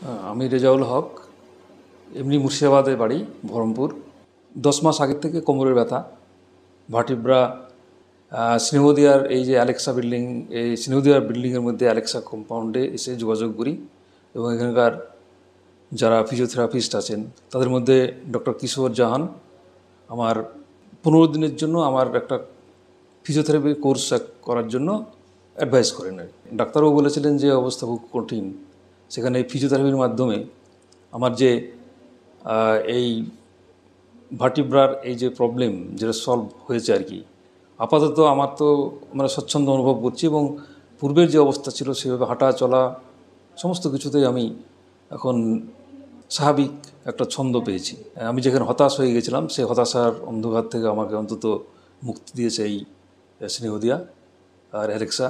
আমি রেজাউল হক। এমনি মুর্শিদাবাদে বাড়ি, বহরমপুর। 10 মাস আগের থেকে কোমরের ব্যথা, ভার্টিব্রা। স্নেহদিয়ার এই যে অ্যালেক্সা বিল্ডিং, এই স্নেহদিয়ার বিল্ডিংয়ের মধ্যে অ্যালেক্সা কম্পাউন্ডে এসে যোগাযোগ করি এবং এখানকার যারা ফিজিওথেরাপিস্ট আছেন তাদের মধ্যে ডক্টর কিশোর জাহান আমার 15 দিনের জন্য আমার একটা ফিজিওথেরাপি কোর্স করার জন্য অ্যাডভাইস করেন। ডাক্তারবাবু বলেছিলেন যে অবস্থা খুব কঠিন, সেখানে ফিজিওথেরাপির মাধ্যমে আমার যে এই ভার্টিব্রার এই যে প্রবলেম যেটা সলভ হয়েছে আর কি। আপাতত আমার তো মানে স্বচ্ছন্দ অনুভব করছি এবং পূর্বের যে অবস্থা ছিল সেভাবে হাঁটা চলা সমস্ত কিছুতেই আমি এখন স্বাভাবিক একটা ছন্দ পেয়েছি। আমি যেখানে হতাশ হয়ে গেছিলাম সেই হতাশার অন্ধকার থেকে আমাকে অন্তত মুক্তি দিয়েছে এই স্নেহদিয়া আর অ্যালেক্সা।